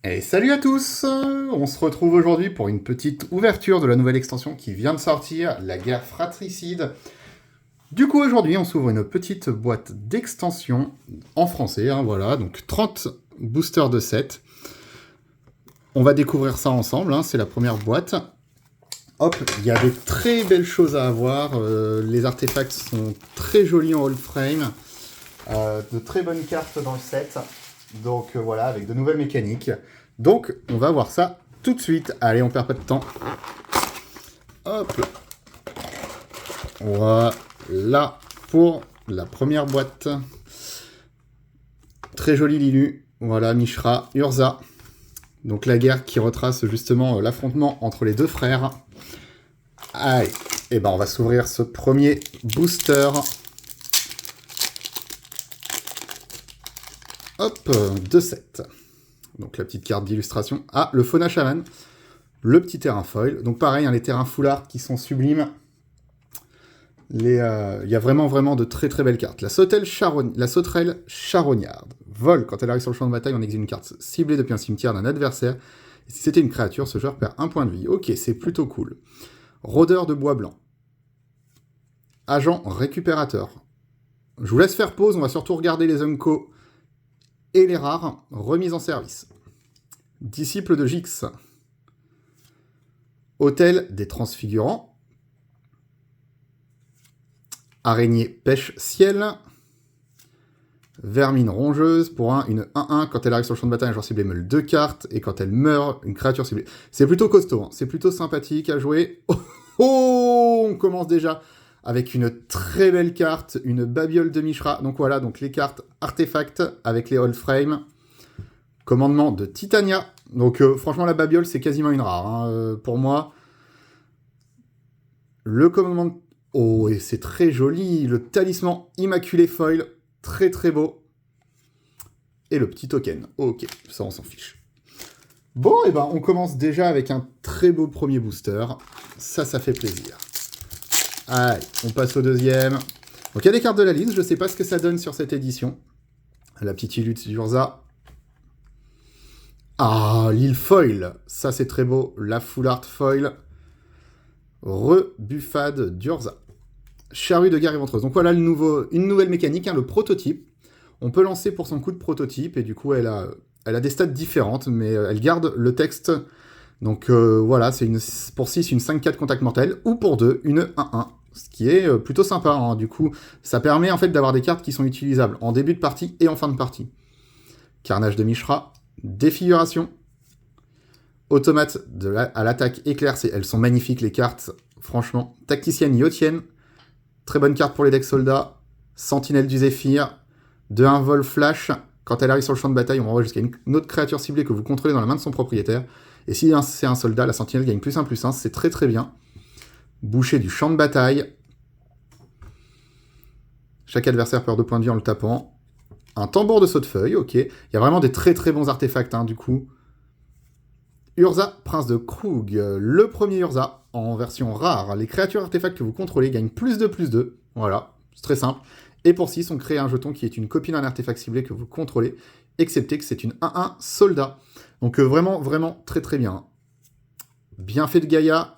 Et salut à tous! On se retrouve aujourd'hui pour une petite ouverture de la nouvelle extension qui vient de sortir, la guerre fratricide. Du coup, aujourd'hui, on s'ouvre une petite boîte d'extension en français, voilà, donc 30 boosters de 7. On va découvrir ça ensemble, c'est la première boîte. Hop, il y a de très belles choses à avoir, les artefacts sont très jolis en hold frame, de très bonnes cartes dans le set. Donc voilà, avec de nouvelles mécaniques. Donc on va voir ça tout de suite. Allez, on perd pas de temps. Hop. Voilà pour la première boîte. Très joli Lilu. Voilà, Mishra, Urza. Donc la guerre qui retrace justement l'affrontement entre les deux frères. Allez, et ben on va s'ouvrir ce premier booster. Hop, 2-7. Donc la petite carte d'illustration. Ah, le Fauna Shaman. Le petit terrain foil. Donc pareil, les terrains foulards qui sont sublimes. Il y a vraiment de très belles cartes. La sauterelle charognarde. Vole. Quand elle arrive sur le champ de bataille, on exile une carte ciblée depuis un cimetière d'un adversaire. Et si c'était une créature, ce joueur perd un point de vie. Ok, c'est plutôt cool. Rôdeur de bois blanc. Agent récupérateur. Je vous laisse faire pause, on va surtout regarder les Unco et les rares, remise en service. Disciple de Jix. Hôtel des Transfigurants. Araignée pêche-ciel. Vermine rongeuse. Pour une 1-1, quand elle arrive sur le champ de bataille, un joueur ciblé meule 2 cartes. Et quand elle meurt, une créature ciblée. C'est plutôt costaud, c'est plutôt sympathique à jouer. Oh, on commence déjà avec une très belle carte, une Babiole de Mishra. Donc voilà, donc les cartes artefacts avec les hold frame. Commandement de Titania. Donc franchement, la Babiole, c'est quasiment une rare. Pour moi, le commandement... Oh, et c'est très joli. Le talisman immaculé foil. Très beau. Et le petit token. Ok, ça, on s'en fiche. Bon, et ben, on commence déjà avec un très beau premier booster. Ça fait plaisir. Allez, on passe au deuxième. Donc, il y a des cartes de la liste. Je sais pas ce que ça donne sur cette édition. La petite Illute d'Urza. Ah, l'île foil. Ça, c'est très beau. La full art foil. Rebuffade d'Urza. Charrue de guerre éventreuse. Donc voilà une nouvelle mécanique, le prototype. On peut lancer pour son coup de prototype, et du coup, elle a des stats différentes, mais elle garde le texte. Donc voilà, c'est pour 6, une 5-4 contact mortel, ou pour 2, une 1-1. Ce qui est plutôt sympa, Du coup, ça permet en fait d'avoir des cartes qui sont utilisables en début de partie et en fin de partie. Carnage de Mishra, Défiguration, Automate à l'attaque éclair, elles sont magnifiques les cartes, franchement. Tacticienne Yotienne, très bonne carte pour les decks soldats. Sentinelle du Zéphyr, de 1 vol flash. Quand elle arrive sur le champ de bataille, on renvoie jusqu'à une autre créature ciblée que vous contrôlez dans la main de son propriétaire. Et si c'est un soldat, la sentinelle gagne +1/+1, c'est très bien. Boucher du champ de bataille. Chaque adversaire perd 2 points de vie en le tapant. Un tambour de saut de feuille, ok. Il y a vraiment des très bons artefacts, du coup. Urza, prince de Krug. Le premier Urza, en version rare. Les créatures artefacts que vous contrôlez gagnent +2/+2. Voilà, c'est très simple. Et pour 6, on crée un jeton qui est une copie d'un artefact ciblé que vous contrôlez, excepté que c'est une 1-1 soldat. Donc vraiment très bien. Bien fait de Gaïa.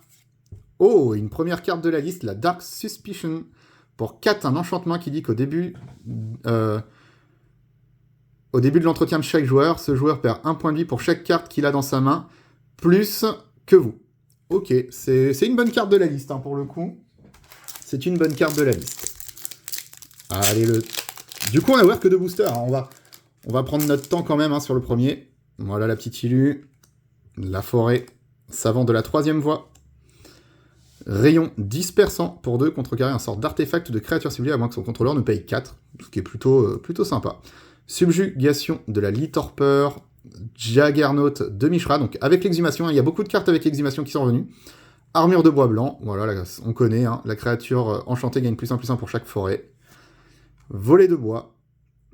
Oh, une première carte de la liste, la Dark Suspicion. Pour 4, un enchantement qui dit qu'au début... au début de l'entretien de chaque joueur, ce joueur perd 1 point de vie pour chaque carte qu'il a dans sa main, plus que vous. Ok, c'est une bonne carte de la liste, pour le coup. C'est une bonne carte de la liste. Allez, du coup, on a ouvert que 2 boosters. On va prendre notre temps quand même sur le premier. Voilà la petite Illu. La forêt. Savant de la 3e voie. Rayon dispersant pour 2, contrecarrer un sort d'artefact de créature ciblée à moins que son contrôleur ne paye 4. Ce qui est plutôt sympa. Subjugation de la Litorpeur. Jaggernaut de Mishra. Donc avec l'exhumation, il y a beaucoup de cartes avec l'exhumation qui sont revenues. Armure de bois blanc. Voilà, on connaît. La créature enchantée gagne +1/+1 pour chaque forêt. Volet de bois.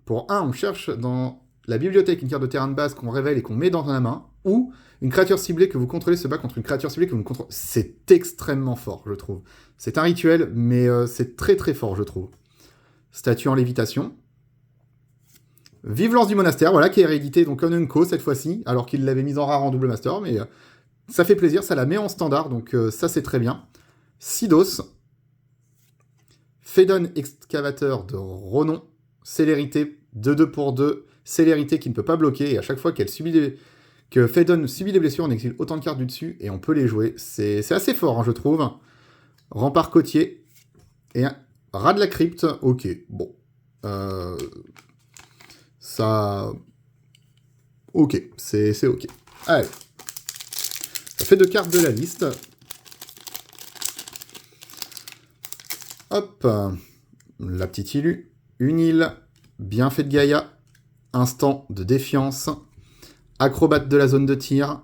Pour 1, on cherche dans la bibliothèque une carte de terrain de base qu'on révèle et qu'on met dans la main, ou une créature ciblée que vous contrôlez se bat contre une créature ciblée que vous ne contrôlez. C'est extrêmement fort, je trouve. C'est un rituel, mais c'est très fort, je trouve. Statue en lévitation. Vive Lance du Monastère, voilà, qui est réédité donc en Unco cette fois-ci, alors qu'il l'avait mise en rare en double master, mais ça fait plaisir, ça la met en standard, donc ça c'est très bien. Sidos, Phédon Excavateur de renom, célérité, 2-2 pour 2, célérité qui ne peut pas bloquer, et à chaque fois que Phédon subit des blessures, on exile autant de cartes du dessus, et on peut les jouer. C'est assez fort, hein, je trouve. Rempart côtier, et un rat de la crypte, ok, bon. Ça... Ok, c'est ok. Allez. Ça fait 2 cartes de la liste. Hop. La petite Ilu. Une île. Bienfait de Gaïa. Instant de défiance. Acrobate de la zone de tir.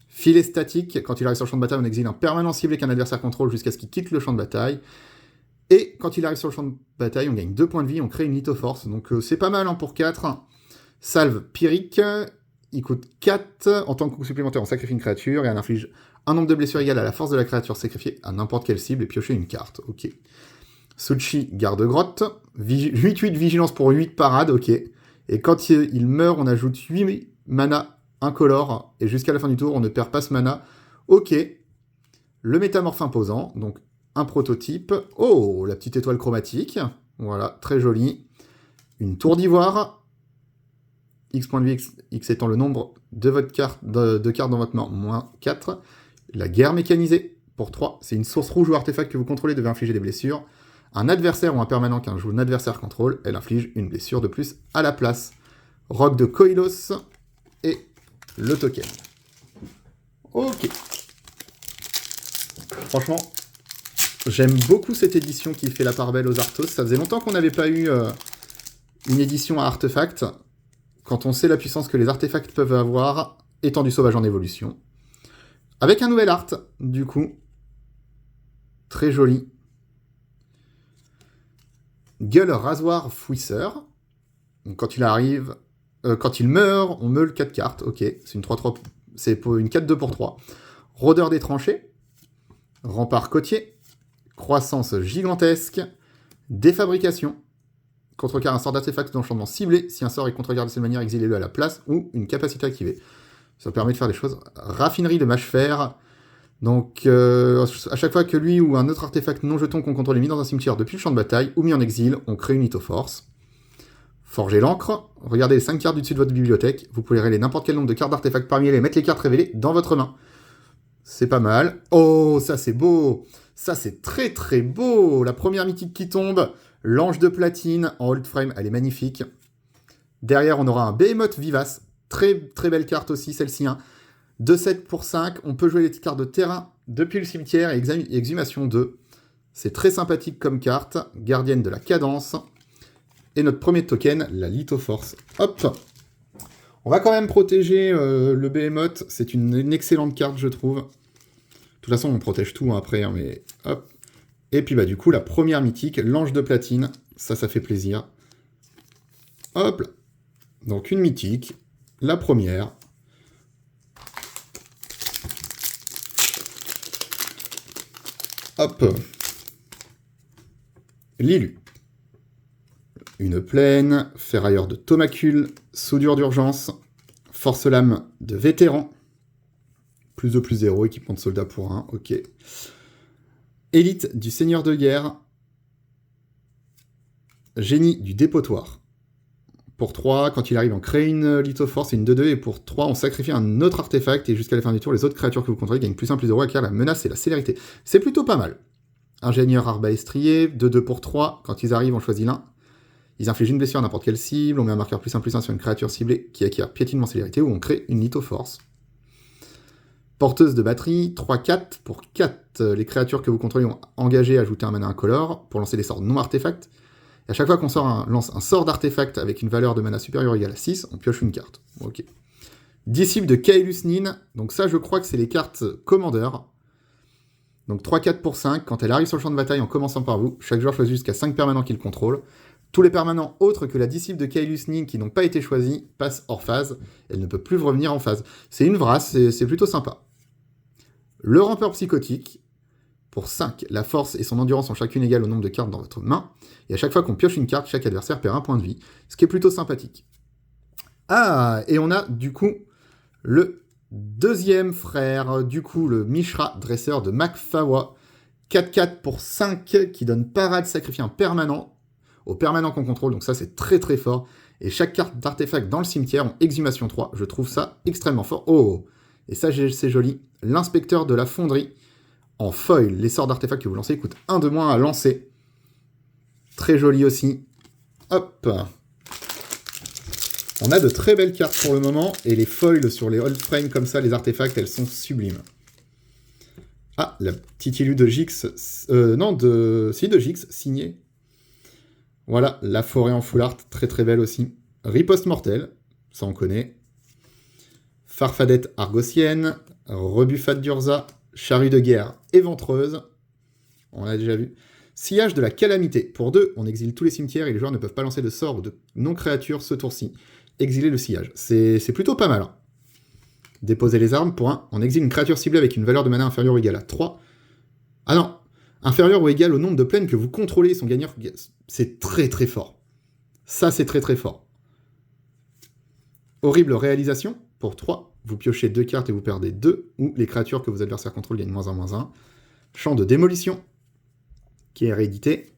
Filet statique. Quand il arrive sur le champ de bataille, on exile un permanent ciblé qu'un adversaire contrôle jusqu'à ce qu'il quitte le champ de bataille. Et quand il arrive sur le champ de bataille, on gagne 2 points de vie, on crée une lithoforce. Donc c'est pas mal hein, pour 4. Salve Pyrrhic, il coûte 4. En tant que coup supplémentaire, on sacrifie une créature et elle inflige un nombre de blessures égal à la force de la créature sacrifiée à n'importe quelle cible et piocher une carte. Ok. Suchi, garde-grotte. 8-8 vigilance pour 8 parades, ok. Et quand il meurt, on ajoute 8 mana incolore. Et jusqu'à la fin du tour, on ne perd pas ce mana. Ok. Le métamorphe imposant, donc un prototype. Oh, la petite étoile chromatique. Voilà, très jolie. Une tour d'ivoire. X points de vie, X étant le nombre de votre carte, de cartes dans votre main, moins 4. La guerre mécanisée, pour 3. C'est une source rouge ou artefact que vous contrôlez devait infliger des blessures. Un adversaire ou un permanent qu'un joue un adversaire contrôle, elle inflige une blessure de plus à la place. Roc de Koilos et le token. Ok. Franchement, j'aime beaucoup cette édition qui fait la part belle aux Arthos. Ça faisait longtemps qu'on n'avait pas eu une édition à artefact. Quand on sait la puissance que les artefacts peuvent avoir, étant du sauvage en évolution. Avec un nouvel art, du coup. Très joli. Gueule rasoir fouisseur. Donc, quand il arrive... quand il meurt, on meule 4 cartes. Ok, c'est une 3-3... C'est pour une 4-2 pour 3. Rôdeur des tranchées. Rempart côtier. Croissance gigantesque. Défabrication. Contrecarre un sort d'artefact d'enchantement ciblé. Si un sort est contrecarré de cette manière, exilez-le à la place ou une capacité activée. Ça permet de faire des choses. Raffinerie de mâche-fer. Donc, à chaque fois que lui ou un autre artefact non jeton qu'on contrôle est mis dans un cimetière depuis le champ de bataille ou mis en exil, on crée une lithoforce. Forger l'encre. Regardez les 5 cartes du dessus de votre bibliothèque. Vous pouvez révéler n'importe quel nombre de cartes d'artefacts parmi elles et mettre les cartes révélées dans votre main. C'est pas mal. Oh, ça c'est beau. Ça c'est très très beau. La première mythique qui tombe. L'ange de platine en hold frame, elle est magnifique. Derrière, on aura un Behemoth vivace. Très très belle carte aussi, celle-ci. Hein. 2-7 pour 5. On peut jouer les cartes de terrain depuis le cimetière et exhumation 2. C'est très sympathique comme carte. Gardienne de la cadence. Et notre premier token, la lithoforce. Hop. On va quand même protéger le Behemoth. C'est une excellente carte, je trouve. De toute façon, on protège tout hein, après. Hein, mais hop. Et puis bah du coup, la première mythique, l'ange de platine. Ça fait plaisir. Hop là. Donc une mythique. La première. Hop. Lilu. Une plaine. Ferrailleur de Thaumacule. Soudure d'urgence. Force lame de vétéran. Plus 2, plus 0. Équipement de soldat pour 1. Ok. Élite du seigneur de guerre. Génie du dépotoir. Pour 3, quand il arrive, on crée une lithoforce, c'est une 2-2, et pour 3, on sacrifie un autre artefact, et jusqu'à la fin du tour, les autres créatures que vous contrôlez gagnent plus 1, plus 0, acquièrent la menace et la célérité. C'est plutôt pas mal. Ingénieur arbalétrier, 2-2 pour 3, quand ils arrivent, on choisit l'un. Ils infligent une blessure à n'importe quelle cible, on met un marqueur plus 1 sur une créature ciblée qui acquiert piétinement célérité, ou on crée une lithoforce. Porteuse de batterie, 3-4 pour 4. Les créatures que vous contrôlez ont engagé à ajouter un mana incolore pour lancer des sorts non artefacts. Et à chaque fois qu'on lance un sort d'artefact avec une valeur de mana supérieure ou égale à 6, on pioche une carte. Ok. Disciple de Kaelus Nin. Donc ça, je crois que c'est les cartes commandeurs. Donc 3-4 pour 5. Quand elle arrive sur le champ de bataille en commençant par vous, chaque joueur choisit jusqu'à 5 permanents qu'il contrôle. Tous les permanents autres que la disciple de Kaelus Nin qui n'ont pas été choisis passent hors phase. Elle ne peut plus revenir en phase. C'est une vrasse, c'est plutôt sympa. Le rampeur psychotique, pour 5, la force et son endurance sont chacune égales au nombre de cartes dans votre main, et à chaque fois qu'on pioche une carte, chaque adversaire perd un point de vie, ce qui est plutôt sympathique. Ah, et on a du coup le deuxième frère, du coup le Mishra, dresseur de Macfawa. 4-4 pour 5 qui donne parade sacrifier un permanent au permanent qu'on contrôle, donc ça c'est très très fort. Et chaque carte d'artefact dans le cimetière ont exhumation 3, je trouve ça extrêmement fort. Oh, et ça c'est joli. L'inspecteur de la fonderie en foil. Les sorts d'artefacts que vous lancez coûtent 1 de moins à lancer. Très joli aussi. Hop. On a de très belles cartes pour le moment, et les foils sur les old frames comme ça, les artefacts, elles sont sublimes. Ah, la petite illu de Gix, de Gix, signée. Voilà, la forêt en full art, très très belle aussi. Riposte mortelle, ça on connaît. Farfadette argosienne, Rebuffat d'Urza, charrue de guerre éventreuse, on l'a déjà vu. Sillage de la calamité, pour 2, on exile tous les cimetières et les joueurs ne peuvent pas lancer de sorts ou de non-créatures ce tour-ci. Exiler le sillage, c'est plutôt pas mal. Hein. Déposer les armes, pour 1, on exile une créature ciblée avec une valeur de mana inférieure ou égale à 3. Ah non, inférieur ou égal au nombre de plaines que vous contrôlez, son gagnant, c'est très très fort. Ça c'est très très fort. Horrible réalisation, pour 3, vous piochez 2 cartes et vous perdez 2, ou les créatures que vos adversaires contrôlent gagnent -1, -1. Champ de démolition, qui est réédité.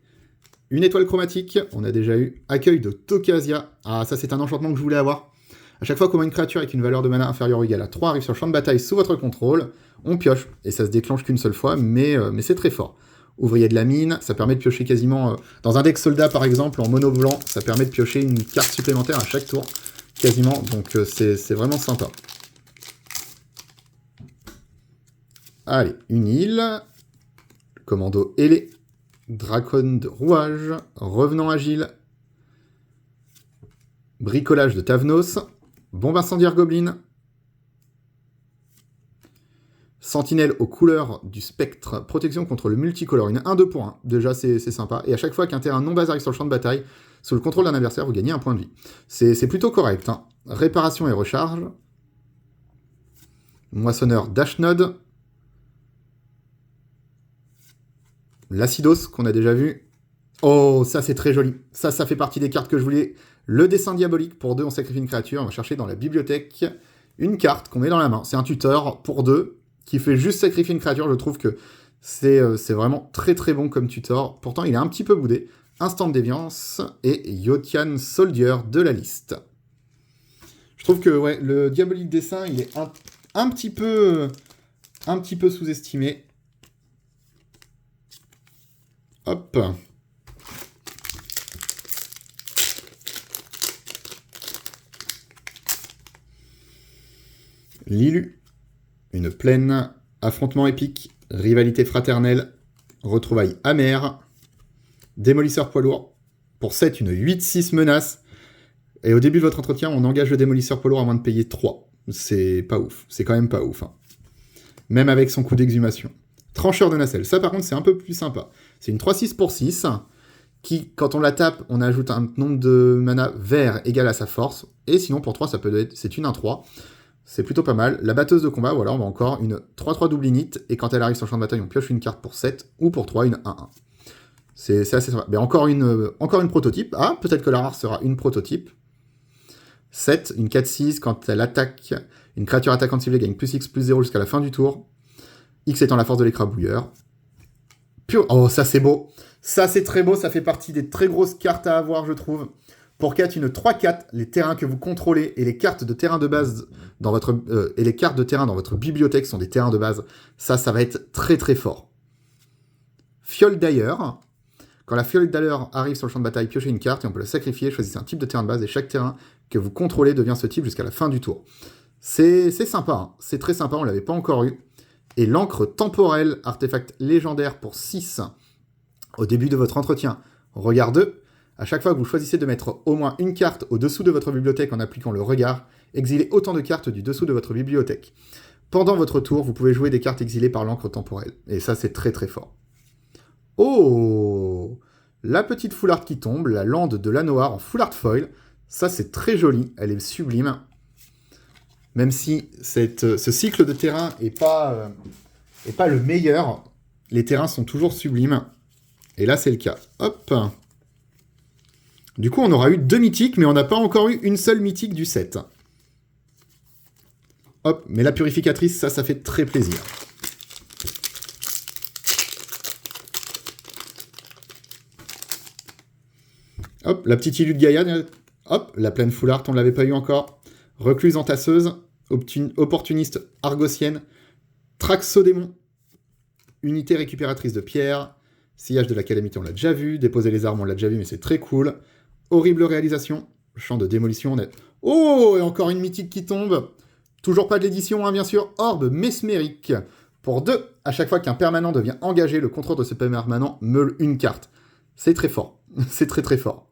Une étoile chromatique, on a déjà eu. Accueil de Tokasia, ah ça c'est un enchantement que je voulais avoir. À chaque fois qu'au moins une créature avec une valeur de mana inférieure ou égale à 3 arrive sur le champ de bataille sous votre contrôle, on pioche, et ça se déclenche qu'une seule fois, mais c'est très fort. Ouvrier de la mine, ça permet de piocher quasiment... dans un deck soldat par exemple, en mono blanc, ça permet de piocher une carte supplémentaire à chaque tour, quasiment, donc c'est vraiment sympa. Allez, une île, commando ailé, dracon de rouage, revenant agile, bricolage de Tavnos, bombe incendiaire goblin, sentinelle aux couleurs du spectre, protection contre le multicolore, une 1-2 pour 1, déjà c'est sympa, et à chaque fois qu'un terrain non base arrive sur le champ de bataille, sous le contrôle d'un adversaire, vous gagnez un point de vie. C'est plutôt correct. Hein. Réparation et recharge, moissonneur d'Ashnod, l'acidos qu'on a déjà vu. Oh, ça c'est très joli. Ça fait partie des cartes que je voulais. Le dessin diabolique, pour 2, on sacrifie une créature. On va chercher dans la bibliothèque une carte qu'on met dans la main. C'est un tuteur pour 2 qui fait juste sacrifier une créature. Je trouve que c'est vraiment très très bon comme tuteur. Pourtant, il est un petit peu boudé. Instant de déviance et Yotian Soldier de la liste. Je trouve que ouais, le diabolique dessin, il est un petit peu sous-estimé. Hop. Lilu, une plaine, affrontement épique, rivalité fraternelle, retrouvailles amères, démolisseur poids lourd, pour 7, une 8-6 menace, et au début de votre entretien, on engage le démolisseur poids lourd à moins de payer 3. C'est pas ouf, c'est quand même pas ouf. Hein. Même avec son coup d'exhumation. Trancheur de nacelle, ça par contre c'est un peu plus sympa. C'est une 3-6 pour 6, qui, quand on la tape, on ajoute un nombre de mana vert égal à sa force, et sinon pour 3, ça peut être, c'est une 1-3. C'est plutôt pas mal. La batteuse de combat, voilà, on va encore une 3-3 double init, et quand elle arrive sur le champ de bataille, on pioche une carte pour 7, ou pour 3, une 1-1. C'est assez sympa. Mais encore une prototype. Ah, peut-être que la rare sera une prototype. 7, une 4-6, quand elle attaque, une créature attaquante ciblée gagne plus X plus 0 jusqu'à la fin du tour. X étant la force de l'écrabouilleur. Oh, ça c'est beau. Ça c'est très beau, ça fait partie des très grosses cartes à avoir, je trouve. Pour 4, une 3-4, les terrains que vous contrôlez et les cartes de terrain de base dans votre bibliothèque sont des terrains de base. Ça va être très très fort. Fiole d'ailleurs. Quand la fiole d'ailleurs arrive sur le champ de bataille, piochez une carte et on peut la sacrifier. Choisissez un type de terrain de base et chaque terrain que vous contrôlez devient ce type jusqu'à la fin du tour. C'est sympa, hein. C'est très sympa, on l'avait pas encore eu. Et l'encre temporelle, artefact légendaire pour 6 au début de votre entretien. Regard 2. À chaque fois que vous choisissez de mettre au moins une carte au-dessous de votre bibliothèque en appliquant le regard, exilez autant de cartes du dessous de votre bibliothèque. Pendant votre tour, vous pouvez jouer des cartes exilées par l'encre temporelle. Et ça, c'est très très fort. Oh, la petite full art qui tombe, la lande de l'Anoir en full art foil. Ça, c'est très joli. Elle est sublime. Même si ce cycle de terrain est pas le meilleur, les terrains sont toujours sublimes. Et là, c'est le cas. Hop. Du coup, on aura eu 2 mythiques, mais on n'a pas encore eu une seule mythique du set. Hop, mais la purificatrice, ça fait très plaisir. Hop, la petite Illu de Gaïa. Hop, la pleine full art, on ne l'avait pas eu encore. Recluse entasseuse, opportuniste argosienne, Traxodémon, unité récupératrice de pierre, sillage de la calamité, on l'a déjà vu, déposer les armes, on l'a déjà vu, mais c'est très cool. Horrible réalisation, champ de démolition, Oh, et encore une mythique qui tombe. Toujours pas de l'édition, hein, bien sûr. Orbe mesmérique. Pour 2, à chaque fois qu'un permanent devient engagé, le contrôle de ce permanent meule une carte. C'est très fort. C'est très très fort.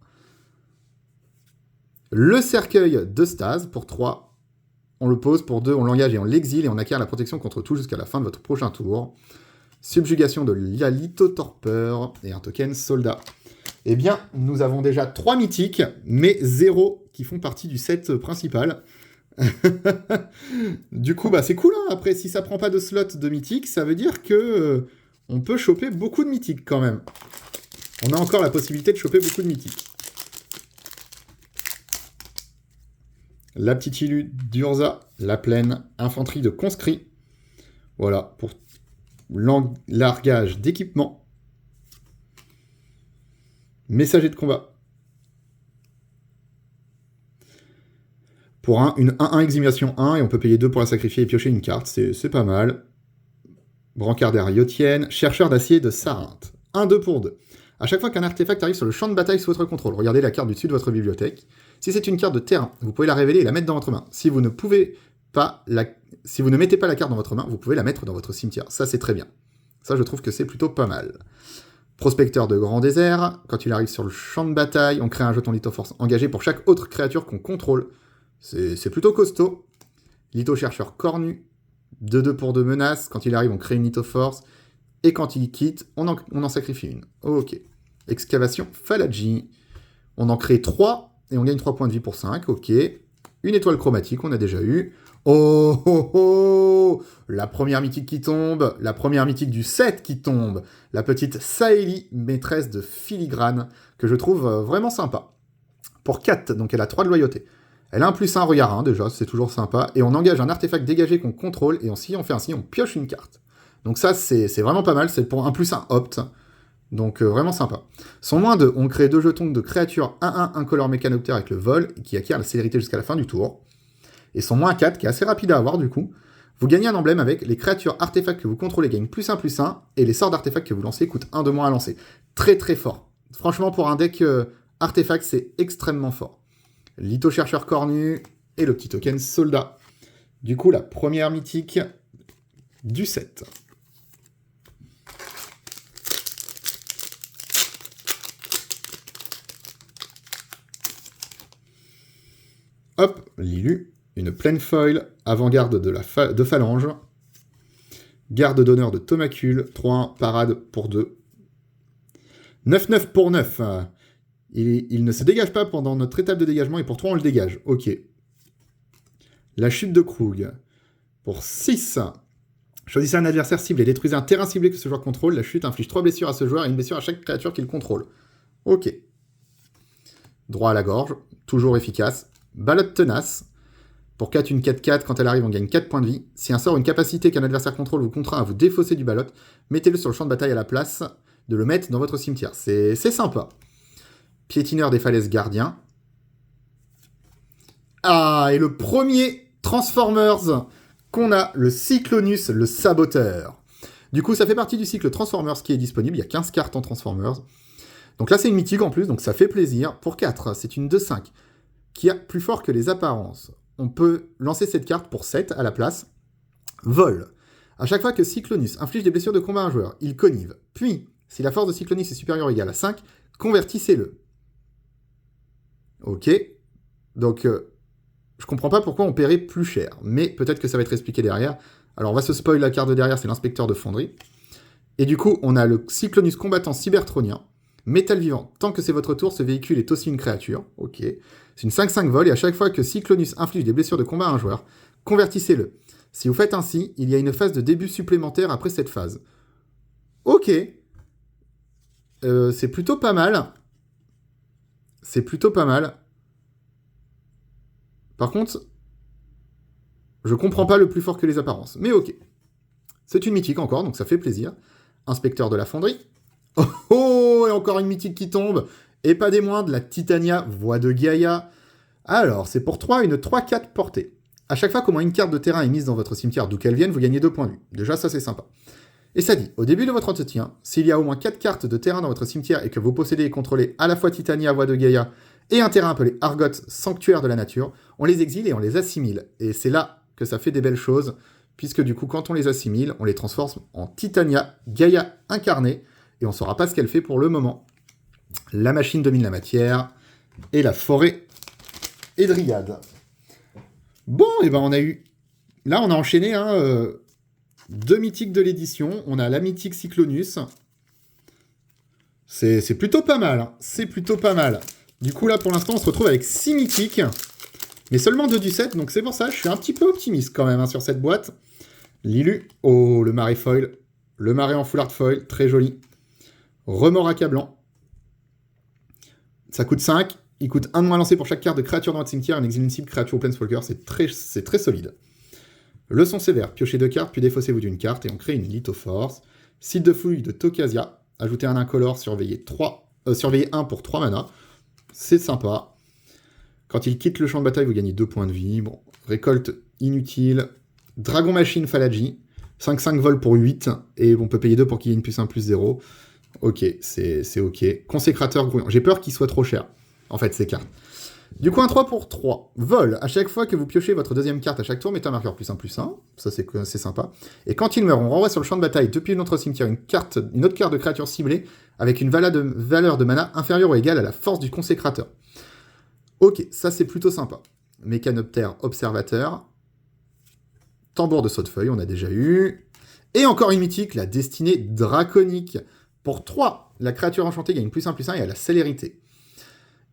Le cercueil de stase, pour 3. On le pose, pour 2, on l'engage et on l'exile, et on acquiert la protection contre tout jusqu'à la fin de votre prochain tour. Subjugation de la lithotorpeur, et un token soldat. Eh bien, nous avons déjà 3 mythiques, mais 0 qui font partie du set principal. Du coup, bah, c'est cool, hein. Après, si ça prend pas de slot de mythique, ça veut dire que on peut choper beaucoup de mythiques quand même. On a encore la possibilité de choper beaucoup de mythiques. La petite Illu d'Urza, la plaine, infanterie de conscrits. Voilà, pour largage d'équipement. Messager de combat. Pour une 1-1 exhumation 1, et on peut payer 2 pour la sacrifier et piocher une carte, c'est pas mal. Brancardaire Yotienne, chercheur d'acier de Sarinthe. 1-2 pour 2. À chaque fois qu'un artefact arrive sur le champ de bataille sous votre contrôle, regardez la carte du dessus de votre bibliothèque. Si c'est une carte de terrain, vous pouvez la révéler et la mettre dans votre main. Si vous ne mettez pas la carte dans votre main, vous pouvez la mettre dans votre cimetière. Ça, c'est très bien. Ça, je trouve que c'est plutôt pas mal. Prospecteur de grand désert, quand il arrive sur le champ de bataille, on crée un jeton Lithoforce engagé pour chaque autre créature qu'on contrôle. C'est plutôt costaud. Lithochercheur cornu, 2-2 pour 2 menaces. Quand il arrive, on crée une Lithoforce. Et quand il quitte, on en sacrifie une. Ok. Excavation Phalagi. On en crée 3, et on gagne 3 points de vie pour 5. Ok. Une étoile chromatique, on a déjà eu. Oh oh oh, la première mythique qui tombe. La première mythique du set qui tombe. La petite Saélie, maîtresse de filigrane, que je trouve vraiment sympa. Pour 4, donc elle a 3 de loyauté. Elle a un +1 regard 1, déjà, c'est toujours sympa. Et on engage un artefact dégagé qu'on contrôle, et si on fait ainsi, on pioche une carte. Donc ça, c'est vraiment pas mal, c'est pour un +1 opt. Donc vraiment sympa. Son -2, on crée 2 jetons de créatures 1-1 incolore mécanoptère avec le vol, qui acquiert la célérité jusqu'à la fin du tour. Et son -4, qui est assez rapide à avoir du coup, vous gagnez un emblème avec les créatures artefacts que vous contrôlez gagnent +1/+1, et les sorts d'artefacts que vous lancez coûtent 1 de moins à lancer. Très très fort. Franchement, pour un deck artefact, c'est extrêmement fort. Lithochercheur cornu, et le petit token soldat. Du coup, la première mythique du set. Hop, l'Illu, une pleine foil, avant-garde de phalange, garde d'honneur de Thaumacule, 3-1, parade pour 2. 9-9 pour 9. Il ne se dégage pas pendant notre étape de dégagement, et pour 3, on le dégage. Ok. La chute de Krug. Pour 6. Choisissez un adversaire cible et détruisez un terrain ciblé que ce joueur contrôle. La chute inflige 3 blessures à ce joueur et une blessure à chaque créature qu'il contrôle. Ok. Droit à la gorge, toujours efficace. Ballotte tenace. Pour 4, une 4-4, quand elle arrive, on gagne 4 points de vie. Si un sort ou une capacité qu'un adversaire contrôle vous contraint à vous défausser du ballot, mettez-le sur le champ de bataille à la place de le mettre dans votre cimetière. C'est sympa. Piétineur des falaises gardiens. Ah, et le premier Transformers qu'on a, le Cyclonus, le saboteur. Du coup, ça fait partie du cycle Transformers qui est disponible. Il y a 15 cartes en Transformers. Donc là, c'est une mythique en plus, donc ça fait plaisir. Pour 4, c'est une 2-5 qui a plus fort que les apparences. On peut lancer cette carte pour 7 à la place. Vol. À chaque fois que Cyclonus inflige des blessures de combat à un joueur, il connive. Puis, si la force de Cyclonus est supérieure ou égale à 5, convertissez-le. Ok. Donc, je comprends pas pourquoi on paierait plus cher. Mais peut-être que ça va être expliqué derrière. Alors, on va se spoil la carte de derrière, c'est l'inspecteur de fonderie. Et du coup, on a le Cyclonus combattant cybertronien. Métal vivant, tant que c'est votre tour, ce véhicule est aussi une créature. Ok. C'est une 5-5 vol, et à chaque fois que Cyclonus inflige des blessures de combat à un joueur, convertissez-le. Si vous faites ainsi, il y a une phase de début supplémentaire après cette phase. Ok. C'est plutôt pas mal. C'est plutôt pas mal. Par contre, je comprends pas le plus fort que les apparences. Mais ok. C'est une mythique encore, donc ça fait plaisir. Inspecteur de la fonderie. Oh, oh, et encore une mythique qui tombe. Et pas des moindres, la Titania, voix de Gaïa. Alors, c'est pour 3, une 3-4 portée. À chaque fois qu'au moins une carte de terrain est mise dans votre cimetière, d'où qu'elle vienne, vous gagnez 2 points de vue. Déjà, ça c'est sympa. Et ça dit, au début de votre entretien, s'il y a au moins 4 cartes de terrain dans votre cimetière et que vous possédez et contrôlez à la fois Titania, voix de Gaïa, et un terrain appelé Argot, sanctuaire de la nature, on les exile et on les assimile. Et c'est là que ça fait des belles choses, puisque du coup, quand on les assimile, on les transforme en Titania, Gaïa incarnée, et on ne saura pas ce qu'elle fait pour le moment. La machine domine la matière, et la forêt Edriade. Bon, et ben on a eu... Là, on a enchaîné 2 mythiques de l'édition. On a la mythique Cyclonus. C'est plutôt pas mal. Hein. C'est plutôt pas mal. Du coup, là, pour l'instant, on se retrouve avec 6 mythiques. Mais seulement 2 du 7. Donc c'est pour ça, je suis un petit peu optimiste quand même sur cette boîte. Lilu. Oh, le marais foil. Le marais en full art foil. Très joli. Remords accablant. Ça coûte 5. Il coûte 1 de moins lancé pour chaque carte de créature dans votre cimetière. Un exil une cible créature ou planeswalker. C'est très solide. Leçon sévère. Piochez 2 cartes, puis défaussez-vous d'une carte et on crée une Lithoforce. Site de fouille de Tokasia. Ajoutez un incolore, surveillez 1 pour 3 mana. C'est sympa. Quand il quitte le champ de bataille, vous gagnez 2 points de vie. Bon, récolte inutile. Dragon Machine Fallagy. 5-5 vol pour 8. Et on peut payer 2 pour qu'il y ait une +1/+0. Ok, c'est ok. Consécrateur grouillant. J'ai peur qu'il soit trop cher. En fait, ces cartes. Du coup, un 3 pour 3. Vol. À chaque fois que vous piochez votre deuxième carte à chaque tour, mettez un marqueur +1/+1. Ça, c'est sympa. Et quand il meurt, on renvoie sur le champ de bataille depuis notre cimetière une autre carte de créature ciblée avec une valeur de mana inférieure ou égale à la force du consécrateur. Ok, ça c'est plutôt sympa. Mécanoptère observateur. Tambour de sautefeuille, on a déjà eu. Et encore une mythique, la destinée draconique. Pour 3, la créature enchantée gagne +1/+1 et a la célérité.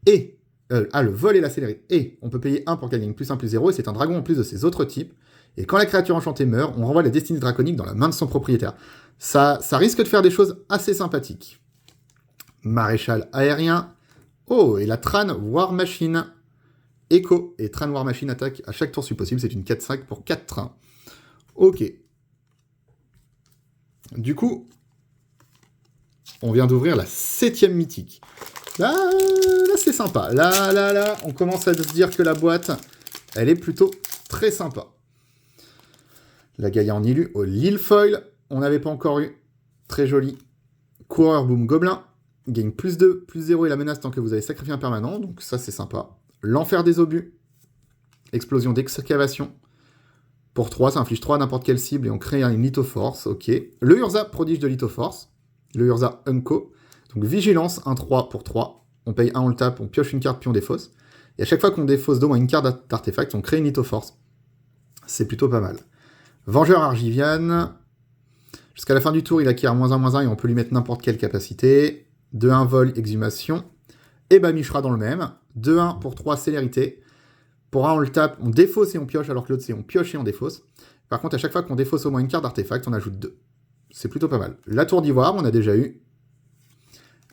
Et le vol et la célérité. Et on peut payer 1 pour qu'elle gagne +1/+0, et c'est un dragon en plus de ses autres types. Et quand la créature enchantée meurt, on renvoie la destinée draconique dans la main de son propriétaire. Ça risque de faire des choses assez sympathiques. Maréchal aérien. Oh, et la Tran War Machine. Echo et Tran War Machine attaque à chaque tour si possible. C'est une 4-5 pour 4 trains. Ok. Du coup, on vient d'ouvrir la 7ème mythique. Là c'est sympa. Là, on commence à se dire que la boîte, elle est plutôt très sympa. La Gaïa en Ilu au Lille Foil, on n'avait pas encore eu. Très joli. Coureur Boom Gobelin, gagne +2, +0 et la menace tant que vous avez sacrifié un permanent, donc ça c'est sympa. L'Enfer des Obus, explosion d'excavation. Pour 3, ça inflige 3 à n'importe quelle cible et on crée une Lithoforce, ok. Le Urza, prodige de Lithoforce. Le Urza Unco. Donc vigilance, un 3 pour 3. On paye 1, on le tape, on pioche une carte, puis on défausse. Et à chaque fois qu'on défausse d'au moins une carte d'artefact, on crée une Lithoforce. C'est plutôt pas mal. Vengeur Argivian. Jusqu'à la fin du tour, il acquiert -1/-1 et on peut lui mettre n'importe quelle capacité. 2-1 vol, exhumation. Et Mishra dans le même. 2-1 pour 3, célérité. Pour 1, on le tape, on défausse et on pioche, alors que l'autre c'est on pioche et on défausse. Par contre, à chaque fois qu'on défausse au moins une carte d'artefact, on ajoute 2. C'est plutôt pas mal. La tour d'ivoire, on a déjà eu.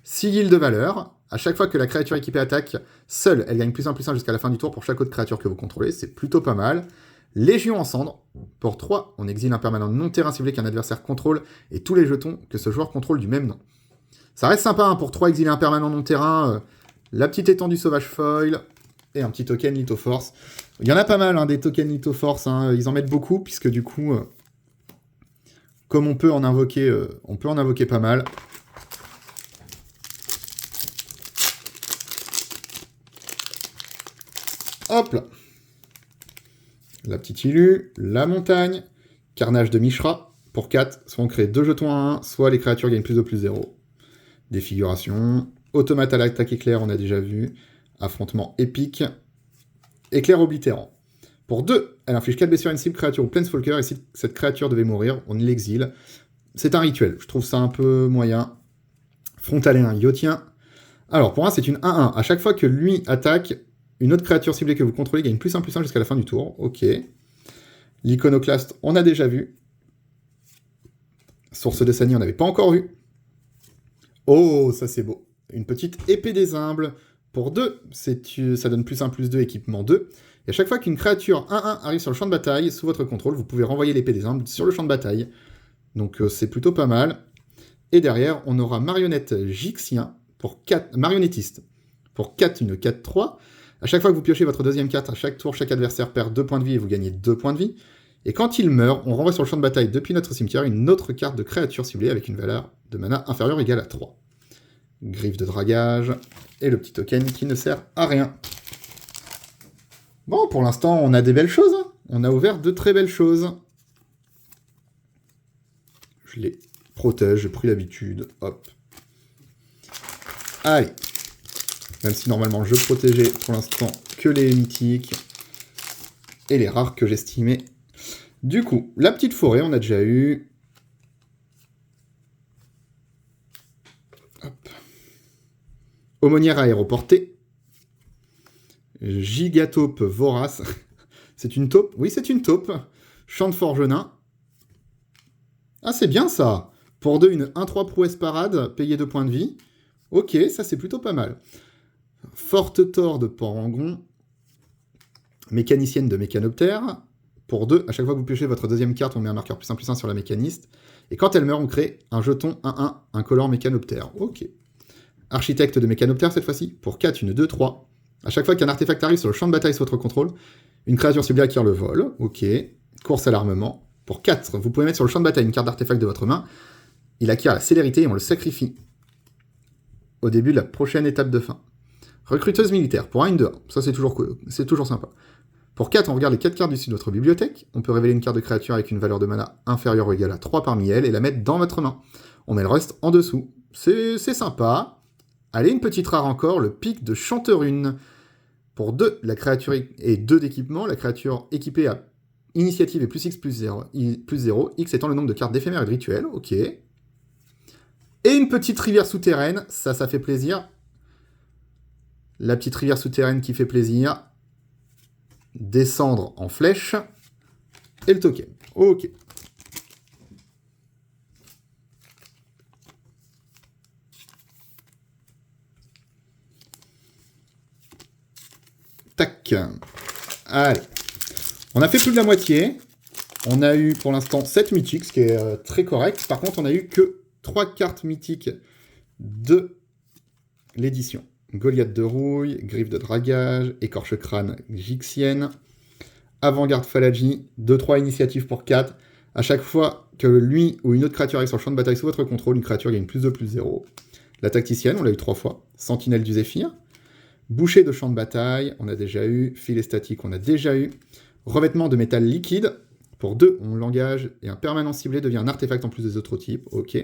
Sigil de valeur. À chaque fois que la créature équipée attaque, seule, elle gagne +1/+1 jusqu'à la fin du tour pour chaque autre créature que vous contrôlez. C'est plutôt pas mal. Légion en cendres. Pour 3, on exile un permanent non-terrain ciblé qu'un adversaire contrôle et tous les jetons que ce joueur contrôle du même nom. Ça reste sympa, hein, pour 3, exiler un permanent non-terrain. La petite étendue sauvage foil. Et un petit token Lithoforce. Il y en a pas mal, hein, des tokens Lithoforce. Hein. Ils en mettent beaucoup, puisque du coup, comme on peut en invoquer pas mal. Hop là. La petite Ilu, la montagne, carnage de Mishra. Pour 4, soit on crée 2 jetons à 1, soit les créatures gagnent +2, +0. Défiguration. Automate à l'attaque éclair, on a déjà vu. Affrontement épique. Éclair oblitérant. Pour 2, elle inflige 4 blessures à une cible, créature ou planeswalker, et si cette créature devait mourir, on l'exile. C'est un rituel, je trouve ça un peu moyen. Frontaléen, Yotien. Alors, pour 1, c'est une 1-1. À chaque fois que lui attaque, une autre créature ciblée que vous contrôlez gagne +1/+1 jusqu'à la fin du tour. Ok. L'iconoclaste, on a déjà vu. Source de Sani, on n'avait pas encore vu. Oh, ça c'est beau. Une petite épée des humbles. Pour 2, ça donne +1/+2, équipement 2. Et à chaque fois qu'une créature 1/1 arrive sur le champ de bataille, sous votre contrôle, vous pouvez renvoyer l'épée des Indes sur le champ de bataille. Donc c'est plutôt pas mal. Et derrière, on aura Marionnette Jixien, pour 4, marionnettiste. Pour 4, une 4/3. À chaque fois que vous piochez votre deuxième carte, à chaque tour, chaque adversaire perd 2 points de vie et vous gagnez 2 points de vie. Et quand il meurt, on renvoie sur le champ de bataille depuis notre cimetière une autre carte de créature ciblée avec une valeur de mana inférieure ou égale à 3. Griffe de dragage, et le petit token qui ne sert à rien. Bon, pour l'instant, on a des belles choses. Hein. On a ouvert de très belles choses. Je les protège, j'ai pris l'habitude. Hop. Allez. Même si normalement je protégeais pour l'instant que les mythiques et les rares que j'estimais. Du coup, la petite forêt, on a déjà eu. Hop. Aumônière aéroportée. Gigataupe vorace. C'est une taupe? Oui, c'est une taupe. Champ de forge nain. Ah, c'est bien ça. Pour 2, une 1/3 prouesse parade, payer 2 points de vie. Ok, ça c'est plutôt pas mal. Forte Thor de Parangon. Mécanicienne de Mécanoptère. Pour 2, à chaque fois que vous piochez votre deuxième carte, on met un marqueur +1/+1 sur la mécaniste. Et quand elle meurt, on crée un jeton 1/1, incolore Mécanoptère. Ok. Architecte de Mécanoptère cette fois-ci. Pour 4, une 2/3. À chaque fois qu'un artefact arrive sur le champ de bataille sous votre contrôle, une créature ciblée acquiert le vol. Ok. Course à l'armement. Pour 4, vous pouvez mettre sur le champ de bataille une carte d'artefact de votre main. Il acquiert la célérité et on le sacrifie au début de la prochaine étape de fin. Recruteuse militaire, pour 1, une 2/1. Ça, c'est toujours sympa. Pour 4, on regarde les 4 cartes dessus de votre bibliothèque. On peut révéler une carte de créature avec une valeur de mana inférieure ou égale à 3 parmi elles et la mettre dans votre main. On met le reste en dessous. C'est sympa. Allez, une petite rare encore, le pic de Chanterune. Pour 2, la créature et 2 d'équipement, la créature équipée à initiative et +X+0, X étant le nombre de cartes d'éphémères et de rituels, ok. Et une petite rivière souterraine, ça fait plaisir. La petite rivière souterraine qui fait plaisir. Descendre en flèche. Et le token, ok. Tac. Allez. On a fait plus de la moitié. On a eu pour l'instant 7 mythiques, ce qui est très correct. Par contre, on a eu que 3 cartes mythiques de l'édition. Goliath de rouille, griffe de dragage, écorche-crâne Jixienne, avant-garde Phalagi, 2-3 initiatives pour 4. À chaque fois que lui ou une autre créature arrive sur le champ de bataille sous votre contrôle, une créature gagne +2/+0. La tacticienne, on l'a eu 3 fois. Sentinelle du Zéphyr. Boucher de champ de bataille, on a déjà eu. Filet statique, on a déjà eu. Revêtement de métal liquide. Pour 2, on l'engage et un permanent ciblé devient un artefact en plus des autres types. Ok.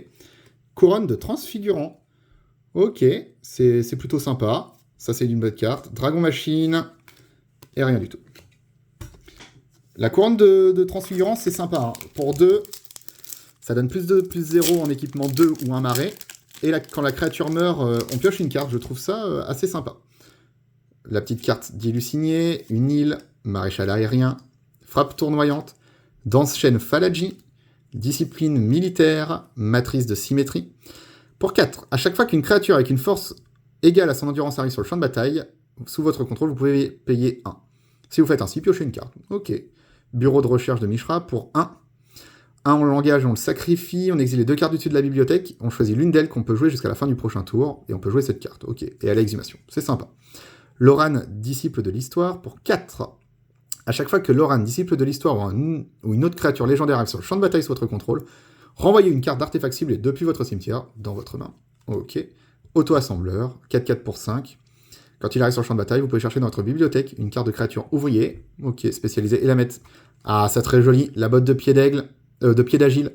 Couronne de transfigurant. Ok, c'est plutôt sympa. Ça, c'est d'une bonne carte. Dragon machine. Et rien du tout. La couronne de transfigurant, c'est sympa. Hein. Pour 2, ça donne +2/+0 en équipement 2 ou un marais. Et là, quand la créature meurt, on pioche une carte. Je trouve ça assez sympa. La petite carte d'Illusigné, une île, maréchal aérien, frappe tournoyante, danse-chaîne Phalagi, discipline militaire, matrice de symétrie. Pour 4, à chaque fois qu'une créature avec une force égale à son endurance arrive sur le champ de bataille, sous votre contrôle, vous pouvez payer 1. Si vous faites ainsi, piochez une carte. Ok. Bureau de recherche de Mishra pour 1. 1, on l'engage, on le sacrifie, on exile les 2 cartes du dessus de la bibliothèque, on choisit l'une d'elles qu'on peut jouer jusqu'à la fin du prochain tour, et on peut jouer cette carte. Ok. Et à l'exhumation. C'est sympa. Loran, disciple de l'histoire, pour 4. À chaque fois que Loran, disciple de l'histoire ou une autre créature légendaire arrive sur le champ de bataille sous votre contrôle, renvoyez une carte d'artefact ciblée depuis votre cimetière dans votre main. Ok. Auto-assembleur, 4/4 pour 5. Quand il arrive sur le champ de bataille, vous pouvez chercher dans votre bibliothèque une carte de créature ouvrier, ok, spécialisée, et la mettre. Ah, c'est très joli. La botte de pied d'aigle, de pied d'agile.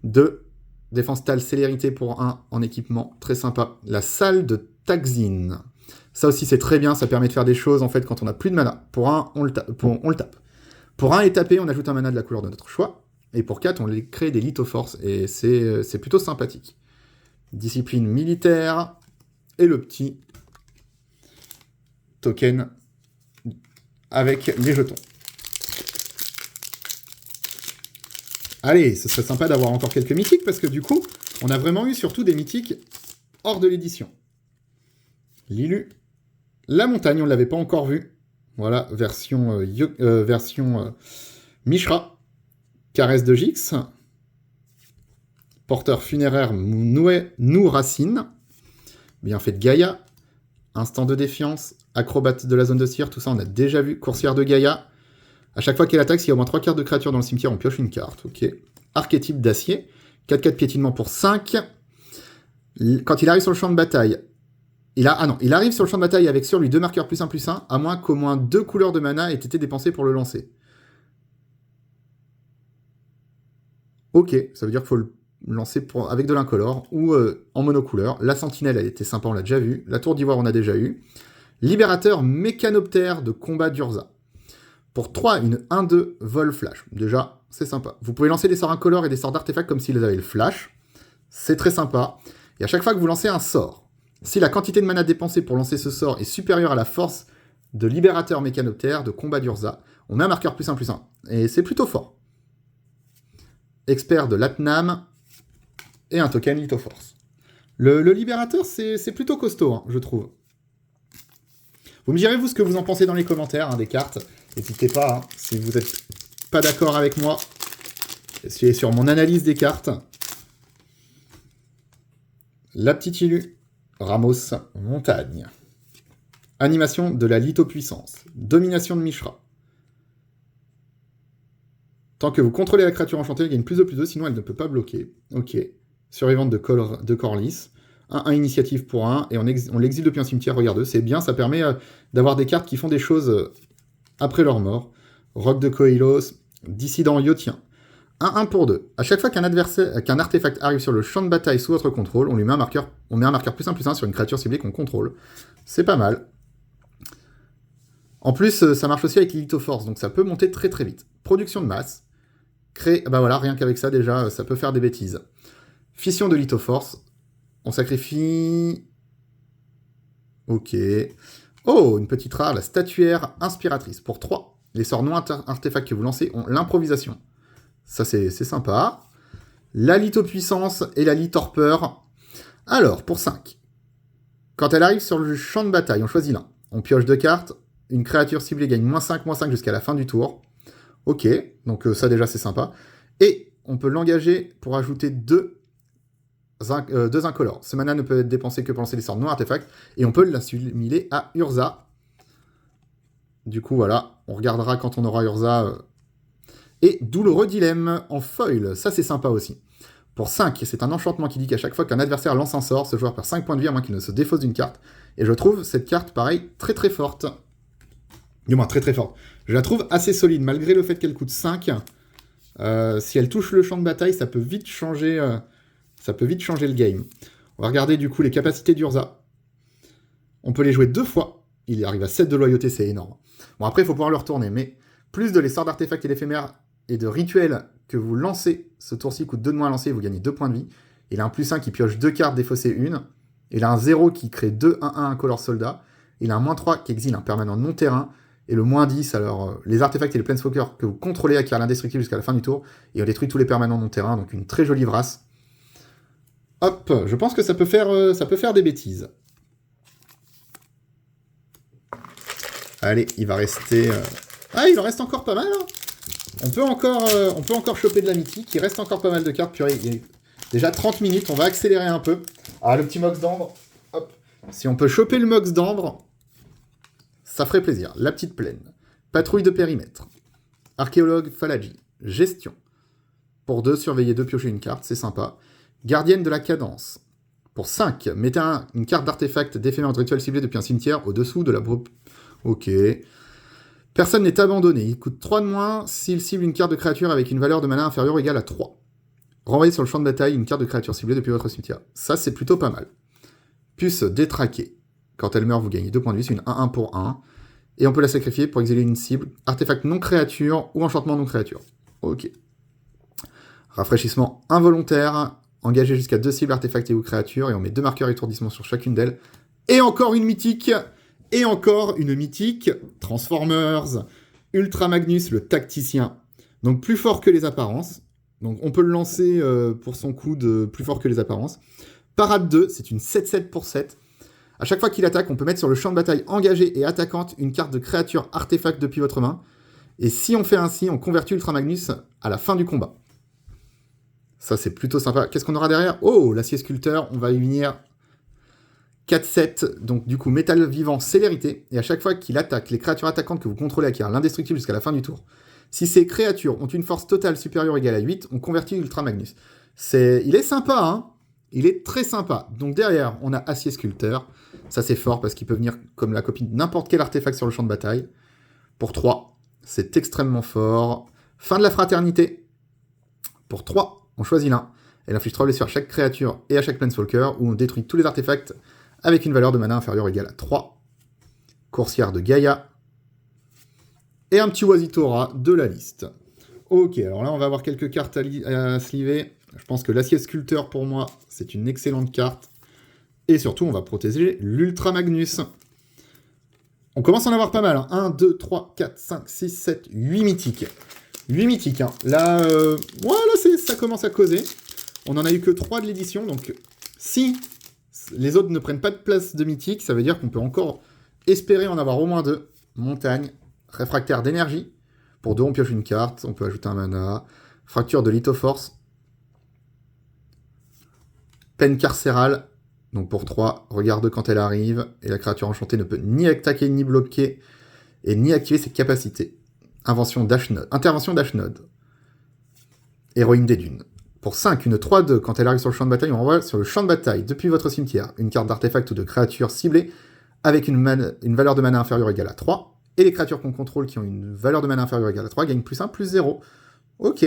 2. Défense tale célérité pour 1 en équipement, très sympa. La salle de Taxine. Ça aussi, c'est très bien, ça permet de faire des choses, en fait, quand on n'a plus de mana. Pour 1, on le tape. Pour 1 est tapé, on ajoute un mana de la couleur de notre choix. Et pour 4, on crée des lithoforces, et c'est plutôt sympathique. Discipline militaire, et le petit token avec les jetons. Allez, ce serait sympa d'avoir encore quelques mythiques, parce que du coup, on a vraiment eu surtout des mythiques hors de l'édition. Lilu, La montagne, on ne l'avait pas encore vue. Voilà, version, Mishra. Caresse de Jix. Porteur funéraire Nou Racine. Bienfait de Gaïa. Instant de défiance. Acrobate de la zone de cire. Tout ça, on a déjà vu. Coursière de Gaïa. À chaque fois qu'elle attaque, s'il y a au moins 3 cartes de créatures dans le cimetière, on pioche une carte. Ok. Archétype d'acier. 4-4 piétinement pour 5. Quand il arrive sur le champ de bataille, il arrive sur le champ de bataille avec sur lui 2 marqueurs +1/+1, à moins qu'au moins 2 couleurs de mana aient été dépensées pour le lancer. Ok, ça veut dire qu'il faut le lancer avec de l'incolore ou en monocouleur. La sentinelle, elle était sympa, on l'a déjà vu. La tour d'ivoire, on a déjà eu. Libérateur mécanoptère de combat d'Urza. Pour 3, une 1-2 vol flash. Déjà, c'est sympa. Vous pouvez lancer des sorts incolores et des sorts d'artefacts comme s'ils avaient le flash. C'est très sympa. Et à chaque fois que vous lancez un sort, si la quantité de mana dépensée pour lancer ce sort est supérieure à la force de libérateur mécanoptère de combat d'Urza, on met un marqueur +1/+1. Et c'est plutôt fort. Expert de Latnam et un token Lithoforce. Le libérateur, c'est plutôt costaud, hein, je trouve. Vous me direz, vous, ce que vous en pensez dans les commentaires des cartes. N'hésitez pas, hein, si vous n'êtes pas d'accord avec moi, essayez sur mon analyse des cartes. La petite Ilu, Ramos, Montagne. Animation de la lithopuissance. Domination de Mishra. Tant que vous contrôlez la créature enchantée, elle gagne +2/+2, sinon elle ne peut pas bloquer. Ok. Survivante de Corlys. 1 initiative pour 1, et on l'exile depuis un cimetière, regarde, c'est bien, ça permet d'avoir des cartes qui font des choses après leur mort. Roc de Koilos, Dissident Yotien. 1-1 pour 2. À chaque fois qu'un artefact arrive sur le champ de bataille sous votre contrôle, on met un marqueur +1/+1 sur une créature ciblée qu'on contrôle. C'est pas mal. En plus, ça marche aussi avec Lithoforce, donc ça peut monter très très vite. Production de masse. Bah voilà, rien qu'avec ça déjà, ça peut faire des bêtises. Fission de Lithoforce. On sacrifie... Ok. Oh, une petite rare, la statuaire inspiratrice. Pour 3. Les sorts non artefacts que vous lancez ont l'improvisation. Ça, c'est sympa. La lithopuissance et la litorpeur. Alors, pour 5. Quand elle arrive sur le champ de bataille, on choisit l'un. On pioche 2 cartes. Une créature ciblée gagne -5/-5 jusqu'à la fin du tour. Ok, donc ça déjà, c'est sympa. Et on peut l'engager pour ajouter 2 incolores. Ce mana ne peut être dépensé que pour lancer des sorts non artefacts, et on peut l'assimiler à Urza. Du coup, voilà, on regardera quand on aura Urza. Et douloureux dilemme en foil, ça c'est sympa aussi. Pour 5, c'est un enchantement qui dit qu'à chaque fois qu'un adversaire lance un sort, ce joueur perd 5 points de vie à moins qu'il ne se défausse d'une carte. Et je trouve cette carte, pareil, très très forte. Du moins, très très forte. Je la trouve assez solide, malgré le fait qu'elle coûte 5. Si elle touche le champ de bataille, ça peut vite changer... le game. On va regarder du coup les capacités d'Urza. On peut les jouer 2 fois. Il arrive à 7 de loyauté, c'est énorme. Bon, après, il faut pouvoir le retourner, mais plus de les sorts d'artefacts et d'éphémères et de rituels que vous lancez, ce tour-ci coûte 2 de moins à lancer, vous gagnez 2 points de vie. Il a un +1 qui pioche 2 cartes, défausser 1. Il a un 0 qui crée 2/1/1 incolore soldat. Il a un -3 qui exile un permanent non-terrain. Et le -10, alors les artefacts et les planeswalkers que vous contrôlez acquièrent l'indestructible jusqu'à la fin du tour. Et on détruit tous les permanents non-terrain, donc une très jolie vrasse. Hop, je pense que ça peut faire des bêtises. Allez, il va rester... Ah, il en reste encore pas mal, hein. On peut encore choper de la mythique, il reste encore pas mal de cartes. Purée, il y a déjà 30 minutes, on va accélérer un peu. Ah, le petit Mox d'ambre, hop. Si on peut choper le Mox d'ambre, ça ferait plaisir. La petite plaine, patrouille de périmètre, archéologue Phalagi, gestion. Pour 2, surveiller 2, piocher une carte, c'est sympa. Gardienne de la cadence. Pour 5, mettez une carte d'artefact d'éphémère de rituel ciblé depuis un cimetière au-dessous de la... Ok. Personne n'est abandonné. Il coûte 3 de moins s'il cible une carte de créature avec une valeur de mana inférieure ou égale à 3. Renvoyez sur le champ de bataille une carte de créature ciblée depuis votre cimetière. Ça, c'est plutôt pas mal. Puce détraquée. Quand elle meurt, vous gagnez 2 points de vie. C'est une 1-1 pour 1. Et on peut la sacrifier pour exiler une cible. Artefact non créature ou enchantement non créature. Ok. Rafraîchissement involontaire. Engagez jusqu'à 2 cibles artefacts et ou créatures. Et on met 2 marqueurs étourdissement sur chacune d'elles. Et encore une mythique. Et encore une mythique. Transformers. Ultra Magnus, le tacticien. Donc plus fort que les apparences. Donc on peut le lancer pour son coup de plus fort que les apparences. Parade 2, c'est une 7-7 pour 7. À chaque fois qu'il attaque, on peut mettre sur le champ de bataille engagé et attaquante une carte de créature artefact depuis votre main. Et si on fait ainsi, on convertit Ultra Magnus à la fin du combat. Ça, c'est plutôt sympa. Qu'est-ce qu'on aura derrière? Oh, l'acier sculpteur, on va y venir. 4-7, donc du coup, métal vivant, célérité. Et à chaque fois qu'il attaque, les créatures attaquantes que vous contrôlez acquièrent l'indestructible jusqu'à la fin du tour. Si ces créatures ont une force totale supérieure ou égale à 8, on convertit Ultra Magnus. Il est sympa, hein. Il est très sympa. Donc derrière, on a acier sculpteur. Ça, c'est fort parce qu'il peut venir comme la copie de n'importe quel artefact sur le champ de bataille. Pour 3, c'est extrêmement fort. Fin de la fraternité. Pour 3, on choisit l'un. Elle inflige 3 blessures à chaque créature et à chaque planeswalker, où on détruit tous les artefacts avec une valeur de mana inférieure ou égale à 3. Coursière de Gaïa. Et un petit Oisitora de la liste. Ok, alors là, on va avoir quelques cartes à sliver. Je pense que l'acier sculpteur, pour moi, c'est une excellente carte. Et surtout, on va protéger l'Ultra Magnus. On commence à en avoir pas mal. Hein. 1, 2, 3, 4, 5, 6, 7, 8 mythiques. 8 mythiques. Hein. Là, voilà, ça commence à causer. On n'en a eu que 3 de l'édition. Donc, si les autres ne prennent pas de place de mythique, ça veut dire qu'on peut encore espérer en avoir au moins 2. Montagne, réfractaire d'énergie. Pour 2, on pioche une carte. On peut ajouter un mana. Fracture de lithoforce. Peine carcérale. Donc pour 3, regarde quand elle arrive. Et la créature enchantée ne peut ni attaquer, ni bloquer. Et ni activer ses capacités. Intervention d'Ashnod. Héroïne des dunes. Pour 5, une 3-2. Quand elle arrive sur le champ de bataille, on envoie sur le champ de bataille, depuis votre cimetière, une carte d'artefact ou de créature ciblée avec une valeur de mana inférieure ou égale à 3. Et les créatures qu'on contrôle qui ont une valeur de mana inférieure ou égale à 3 gagnent plus 1, plus 0. Ok.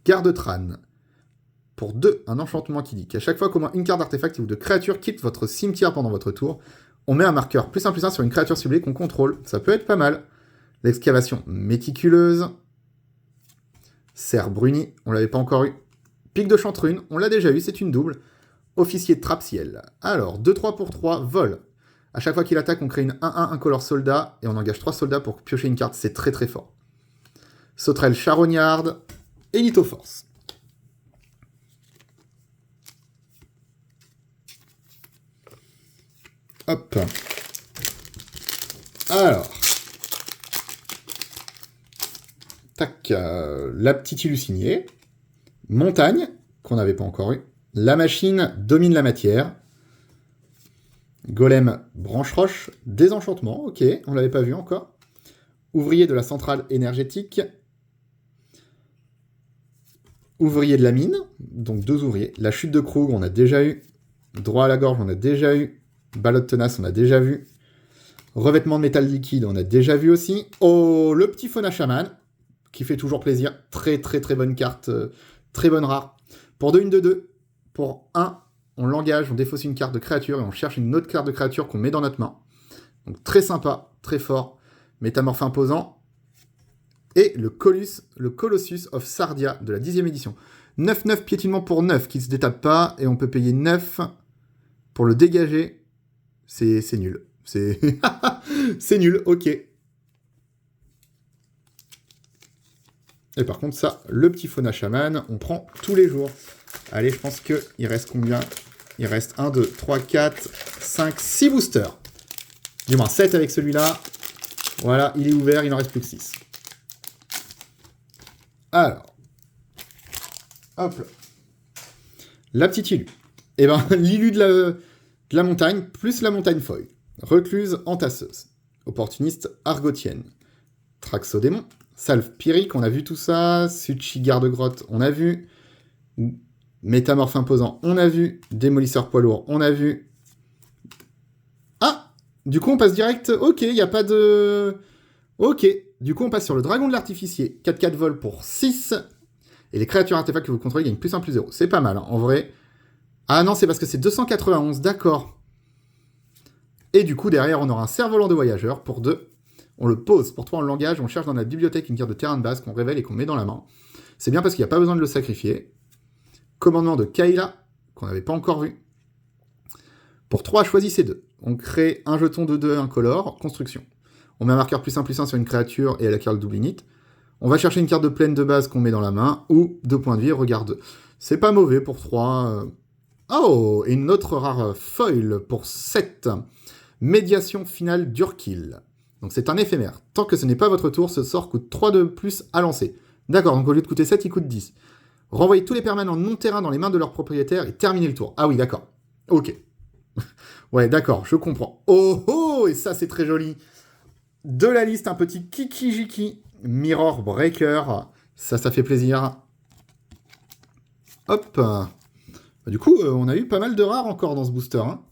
Garde Tran. Pour 2, un enchantement qui dit qu'à chaque fois qu'au moins une carte d'artefact ou de créature quitte votre cimetière pendant votre tour, on met un marqueur plus 1 sur une créature ciblée qu'on contrôle. Ça peut être pas mal. L'excavation méticuleuse. Serre brunie, on l'avait pas encore eu. Pic de chanterune, on l'a déjà eu, c'est une double. Officier de trappe-ciel. Alors, 2-3 pour 3, vol. À chaque fois qu'il attaque, on crée une 1-1 incolore soldat, et on engage 3 soldats pour piocher une carte, c'est très très fort. Sauterelle charognarde, et lithoforce. Hop. Alors. Tac. La petite illusignée. Montagne, qu'on n'avait pas encore eu. La machine domine la matière. Golem branche-roche. Désenchantement, ok, on l'avait pas vu encore. Ouvrier de la centrale énergétique. Ouvrier de la mine, donc 2 ouvriers. La chute de Krug, on a déjà eu. Droit à la gorge, on a déjà eu. Ballotte tenace, on a déjà vu. Revêtement de métal liquide, on a déjà vu aussi. Oh, le petit Fauna Shaman, qui fait toujours plaisir. Très très très bonne carte, très bonne rare. Pour 2, une 2-2. Pour 1, on l'engage, on défausse une carte de créature et on cherche une autre carte de créature qu'on met dans notre main. Donc très sympa, très fort. Métamorphe imposant. Et le Colossus of Sardia de la 10e édition. 9-9 piétinement pour 9 qui ne se détape pas. Et on peut payer 9 pour le dégager. C'est nul. C'est c'est nul, ok. Et par contre, ça, le petit Fauna Shaman, on prend tous les jours. Allez, je pense qu'il reste combien? Il reste 1, 2, 3, 4, 5, 6 boosters. Du moins 7 avec celui-là. Voilà, il est ouvert, il n'en reste plus que 6. Alors. Hop là. La petite Ilu. Eh ben, l'Ilu de la montagne, plus la montagne foil. Recluse entasseuse. Opportuniste argotienne. Traxodémon. Salve Pyrrhic, on a vu tout ça. Suchi garde-grotte, on a vu. Métamorphe imposant, on a vu. Démolisseur poids lourd, on a vu. Ah, du coup, on passe direct. Ok, il n'y a pas de... Ok, du coup, on passe sur le dragon de l'artificier. 4-4 vol pour 6. Et les créatures artefacts que vous contrôlez gagnent plus 1, plus 0. C'est pas mal, hein, en vrai. Ah non, c'est parce que c'est 291, d'accord. Et du coup, derrière, on aura un cerf-volant de voyageur pour 2. On le pose. Pour 3, on l'engage. On cherche dans la bibliothèque une carte de terrain de base qu'on révèle et qu'on met dans la main. C'est bien parce qu'il n'y a pas besoin de le sacrifier. Commandement de Kayla, qu'on n'avait pas encore vu. Pour 3, choisissez 2. On crée un jeton de 2 incolore. Construction. On met un marqueur plus 1 sur une créature et elle acquiert le double init. On va chercher une carte de plaine de base qu'on met dans la main. Ou 2 points de vie, regarde 2. C'est pas mauvais pour 3. Oh, et une autre rare foil pour 7. Médiation finale d'Urkill. Donc c'est un éphémère. Tant que ce n'est pas votre tour, ce sort coûte 3 de plus à lancer. D'accord, donc au lieu de coûter 7, il coûte 10. Renvoyez tous les permanents non-terrain dans les mains de leur propriétaire et terminez le tour. Ah oui, d'accord. Ok. Ouais, d'accord, je comprends. Oh oh, et ça c'est très joli. De la liste, un petit Kiki-Jiki. Mirror Breaker. Ça fait plaisir. Hop. Du coup, on a eu pas mal de rares encore dans ce booster. Hein.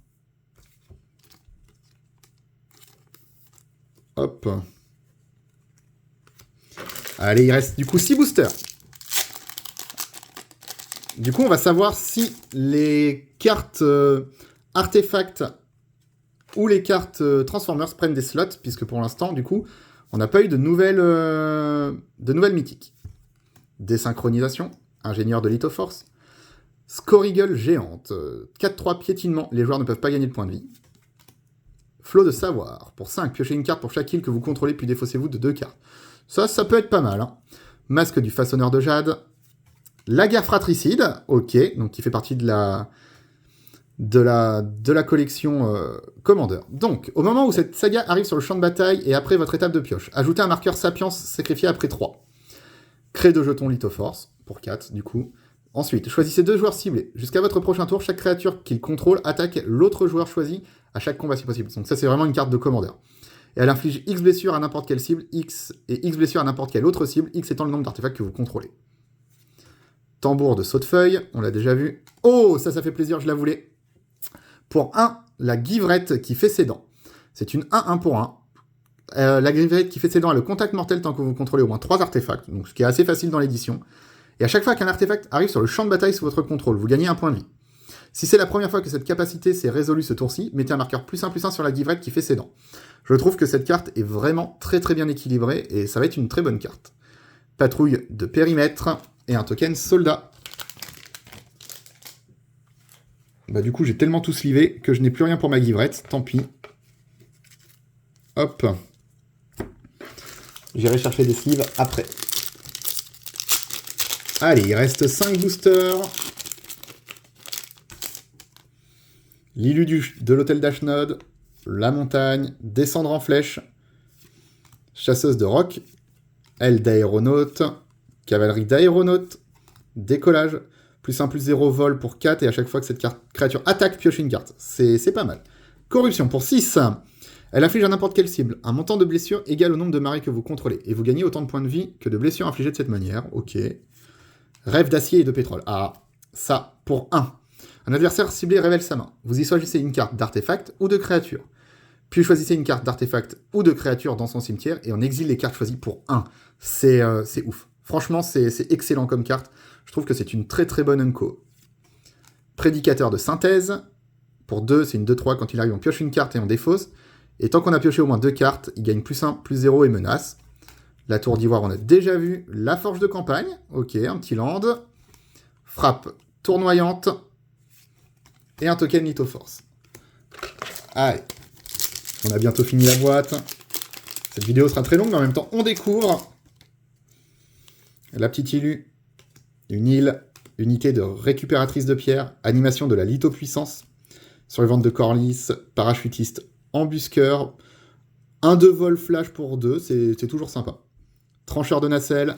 Hop. Allez, il reste du coup 6 boosters. Du coup, on va savoir si les cartes artefacts ou les cartes Transformers prennent des slots, puisque pour l'instant, du coup, on n'a pas eu de nouvelles mythiques. Désynchronisation, ingénieur de Lithoforce, Scoriggle géante, 4-3 piétinement, les joueurs ne peuvent pas gagner de points de vie. Flot de savoir, pour 5, piochez une carte pour chaque île que vous contrôlez, puis défaussez-vous de 2 cartes. Ça peut être pas mal. Hein. Masque du façonneur de jade, la guerre fratricide, ok, donc qui fait partie de la collection Commander. Donc, au moment où cette saga arrive sur le champ de bataille et après votre étape de pioche, ajoutez un marqueur Sapiens sacrifié après 3. Créez 2 jetons Lithoforce, pour 4 du coup. Ensuite, choisissez 2 joueurs ciblés. Jusqu'à votre prochain tour, chaque créature qu'il contrôle attaque l'autre joueur choisi à chaque combat si possible. Donc ça, c'est vraiment une carte de Commander. Et elle inflige X blessures à n'importe quelle cible, X et X blessures à n'importe quelle autre cible, X étant le nombre d'artefacts que vous contrôlez. Tambour de saut de feuille, on l'a déjà vu. Oh, ça fait plaisir, je la voulais. Pour 1, la givrette qui fait ses dents. C'est une 1-1 pour 1. La givrette qui fait ses dents a le contact mortel tant que vous contrôlez au moins 3 artefacts, donc ce qui est assez facile dans l'édition. Et à chaque fois qu'un artefact arrive sur le champ de bataille sous votre contrôle, vous gagnez un point de vie. Si c'est la première fois que cette capacité s'est résolue ce tour-ci, mettez un marqueur +1/+1 sur la givrette qui fait ses dents. Je trouve que cette carte est vraiment très très bien équilibrée et ça va être une très bonne carte. Patrouille de périmètre et un token soldat. Bah du coup j'ai tellement tout slivé que je n'ai plus rien pour ma givrette, tant pis. Hop. J'irai chercher des sleeves après. Allez, il reste 5 boosters. L'élu de l'hôtel d'Ashnod, la montagne, descendre en flèche, chasseuse de roc, aile d'aéronaute, cavalerie d'aéronaute, décollage, +1/+0 vol pour 4, et à chaque fois que cette créature attaque, pioche une carte. C'est pas mal. Corruption pour 6. Elle inflige à n'importe quelle cible un montant de blessures égal au nombre de marées que vous contrôlez, et vous gagnez autant de points de vie que de blessures infligées de cette manière. Ok. Rêve d'acier et de pétrole. Ah, ça, pour 1. Un adversaire ciblé révèle sa main. Vous y choisissez une carte d'artefact ou de créature. Puis choisissez une carte d'artefact ou de créature dans son cimetière et on exile les cartes choisies pour 1. C'est ouf. Franchement, c'est excellent comme carte. Je trouve que c'est une très très bonne unco. Prédicateur de synthèse. Pour 2, c'est une 2-3. Quand il arrive, on pioche une carte et on défausse. Et tant qu'on a pioché au moins 2 cartes, il gagne +1/+0 et menace. La tour d'ivoire, on a déjà vu. La forge de campagne. Ok, un petit land. Frappe tournoyante. Et un token Lithoforce. Allez. On a bientôt fini la boîte. Cette vidéo sera très longue, mais en même temps, on découvre la petite île. Une île, unité de récupératrice de pierre, animation de la lithopuissance, survivante de Corlys, parachutiste embusqueur, 1-2 vol flash pour 2, c'est toujours sympa. Trancheur de nacelle,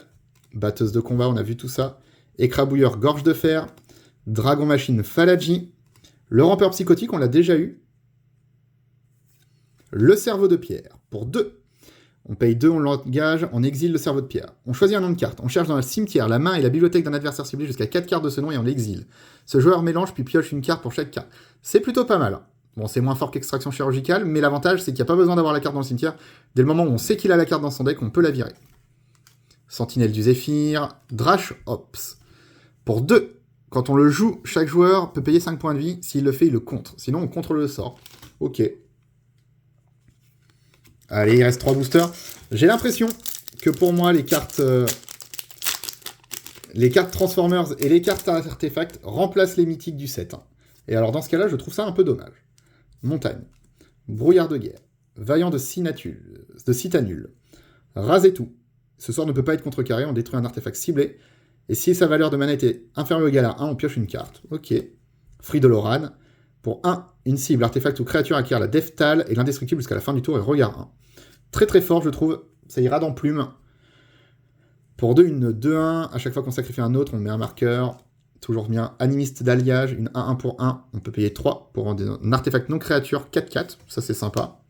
batteuse de combat, on a vu tout ça. Écrabouilleur gorge de fer, dragon machine Phalangie, le rampeur psychotique, on l'a déjà eu. Le cerveau de pierre, pour 2. On paye 2, on l'engage, on exile le cerveau de pierre. On choisit un nom de carte, on cherche dans le cimetière, la main et la bibliothèque d'un adversaire ciblé jusqu'à 4 cartes de ce nom et on l'exile. Ce joueur mélange puis pioche une carte pour chaque carte. C'est plutôt pas mal. Bon, c'est moins fort qu'extraction chirurgicale, mais l'avantage, c'est qu'il n'y a pas besoin d'avoir la carte dans le cimetière. Dès le moment où on sait qu'il a la carte dans son deck, on peut la virer. Sentinelle du Zéphyr, Drash Ops. Pour 2. Quand on le joue, chaque joueur peut payer 5 points de vie. S'il le fait, il le contre. Sinon, on contrôle le sort. Ok. Allez, il reste 3 boosters. J'ai l'impression que pour moi, les cartes Transformers et les cartes artefacts remplacent les mythiques du set. Et alors, dans ce cas-là, je trouve ça un peu dommage. Montagne. Brouillard de guerre. Vaillant de Citanul. Raser tout. Ce sort ne peut pas être contrecarré, on détruit un artefact ciblé. Et si sa valeur de mana était inférieure ou égale à 1, on pioche une carte. Ok. Fridoloran. Pour 1, une cible, artefact ou créature acquiert la Deftal et l'indestructible jusqu'à la fin du tour et regard 1. Très très fort, je trouve. Ça ira dans Plume. Pour 2, une 2-1. À chaque fois qu'on sacrifie un autre, on met un marqueur. Toujours bien. Animiste d'alliage, une 1-1 pour 1. On peut payer 3 pour un artefact non créature 4-4. Ça, c'est sympa.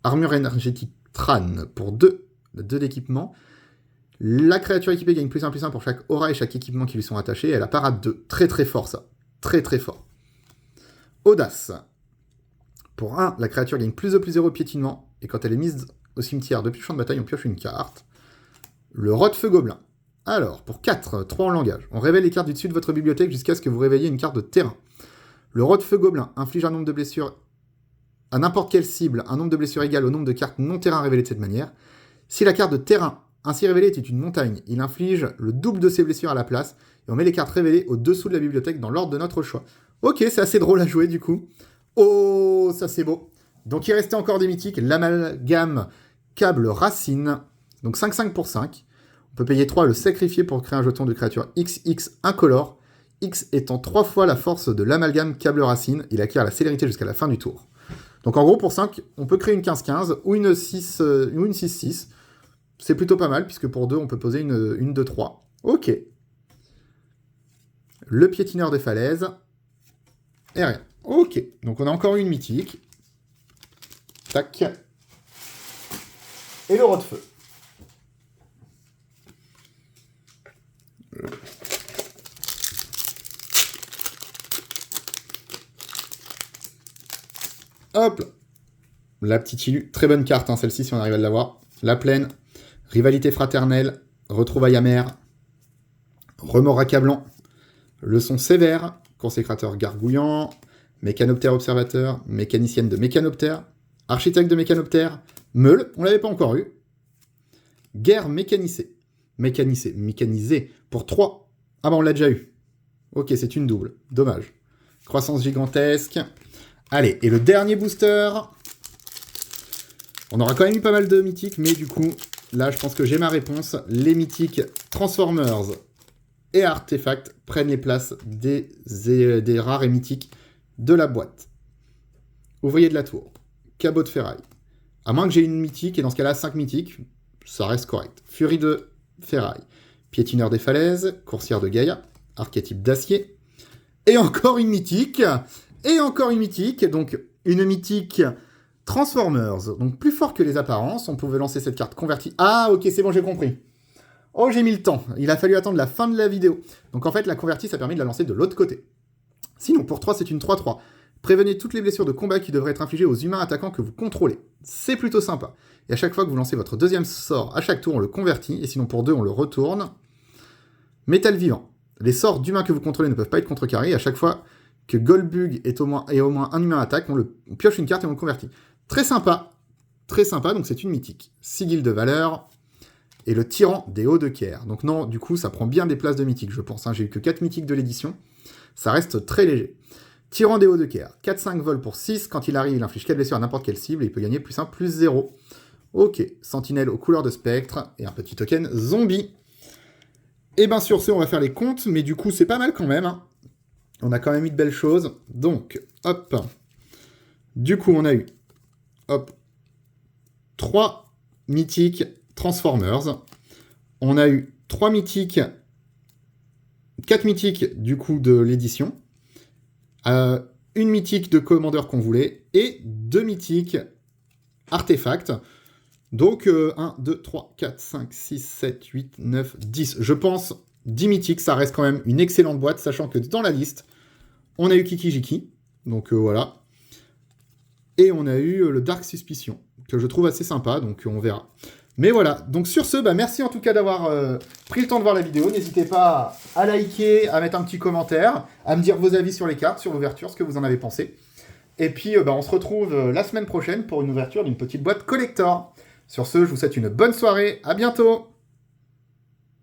Armure énergétique Tran pour 2 d'équipement. La créature équipée gagne +1/+1 pour chaque aura et chaque équipement qui lui sont attachés. Elle a parade 2. Très très fort, ça. Très très fort. Audace. Pour 1, la créature gagne +2/+0 piétinement. Et quand elle est mise au cimetière depuis le champ de bataille, on pioche une carte. Le Rot-Feu Gobelin. Alors, pour 4, 3 en langage. On révèle les cartes du dessus de votre bibliothèque jusqu'à ce que vous réveilliez une carte de terrain. Le Rot-Feu Gobelin inflige un nombre de blessures à n'importe quelle cible, un nombre de blessures égal au nombre de cartes non-terrain révélées de cette manière. Si la carte de terrain ainsi révélée était une montagne, il inflige le double de ses blessures à la place, et on met les cartes révélées au-dessous de la bibliothèque dans l'ordre de notre choix. Ok, c'est assez drôle à jouer du coup. Oh, ça c'est beau. Donc il restait encore des mythiques, l'amalgame câble racine, donc 5-5 pour 5. On peut payer 3 le sacrifier pour créer un jeton de créature XX incolore, X étant 3 fois la force de l'amalgame câble racine, il acquiert la célérité jusqu'à la fin du tour. Donc en gros pour 5, on peut créer une 15-15 ou une 6-6. C'est plutôt pas mal, puisque pour 2, on peut poser une 2-3. Ok. Le piétineur des falaises. Et rien. Ok. Donc on a encore une mythique. Tac. Et le Rot-Feu. Hop. La petite Illu. Très bonne carte, hein, celle-ci, si on arrive à l'avoir. La plaine. Rivalité fraternelle. Retrouvailles amères. Remords accablant. Leçon sévère. Consécrateur gargouillant. Mécanoptère observateur. Mécanicienne de mécanoptère. Architecte de mécanoptère. Meule. On l'avait pas encore eu. Guerre mécanisée. Mécanisée. Pour 3. Ah bah on l'a déjà eu. Ok, c'est une double. Dommage. Croissance gigantesque. Allez, et le dernier booster. On aura quand même eu pas mal de mythiques, mais du coup, là, je pense que j'ai ma réponse. Les mythiques Transformers et Artefacts prennent les places des rares et mythiques de la boîte. Ouvrier de la tour. Cabot de ferraille. À moins que j'ai une mythique, et dans ce cas-là, 5 mythiques, ça reste correct. Furie de ferraille. Piétineur des falaises. Coursière de Gaïa. Archétype d'acier. Et encore une mythique. Et encore une mythique. Donc, une mythique Transformers. Donc, plus fort que les apparences. On pouvait lancer cette carte convertie. Ah, ok, c'est bon, j'ai compris. Oh, j'ai mis le temps. Il a fallu attendre la fin de la vidéo. Donc, en fait, la convertie, ça permet de la lancer de l'autre côté. Sinon, pour 3, c'est une 3-3. Prévenez toutes les blessures de combat qui devraient être infligées aux humains attaquants que vous contrôlez. C'est plutôt sympa. Et à chaque fois que vous lancez votre deuxième sort, à chaque tour, on le convertit. Et sinon, pour 2, on le retourne. Métal vivant. Les sorts d'humains que vous contrôlez ne peuvent pas être contrecarrés. Et à chaque fois que Goldbug est au moins un humain attaque, on pioche une carte et on le convertit. Très sympa. Très sympa, donc c'est une mythique. Sigil de valeur. Et le tyran des hauts de Caire. Donc non, du coup, ça prend bien des places de mythiques, je pense. Hein. J'ai eu que 4 mythiques de l'édition. Ça reste très léger. Tyran des hauts de Caire. 4-5 vols pour 6. Quand il arrive, il inflige 4 blessures à n'importe quelle cible et il peut gagner +1, +0. Ok. Sentinelle aux couleurs de spectre. Et un petit token zombie. Et bien sur ce, on va faire les comptes. Mais du coup, c'est pas mal quand même. Hein. On a quand même eu de belles choses. Donc, hop. Du coup, on a eu, hop, 3 mythiques Transformers. On a eu 3 mythiques, 4 mythiques du coup de l'édition. Une mythique de commandeur qu'on voulait. Et 2 mythiques artefacts. Donc 1, 2, 3, 4, 5, 6, 7, 8, 9, 10. Je pense 10 mythiques, ça reste quand même une excellente boîte, sachant que dans la liste, on a eu Kiki-Jiki. Donc voilà. Et on a eu le Dark Suspicion, que je trouve assez sympa, donc on verra. Mais voilà, donc sur ce, merci en tout cas d'avoir pris le temps de voir la vidéo. N'hésitez pas à liker, à mettre un petit commentaire, à me dire vos avis sur les cartes, sur l'ouverture, ce que vous en avez pensé. Et puis on se retrouve la semaine prochaine pour une ouverture d'une petite boîte collector. Sur ce, je vous souhaite une bonne soirée, à bientôt!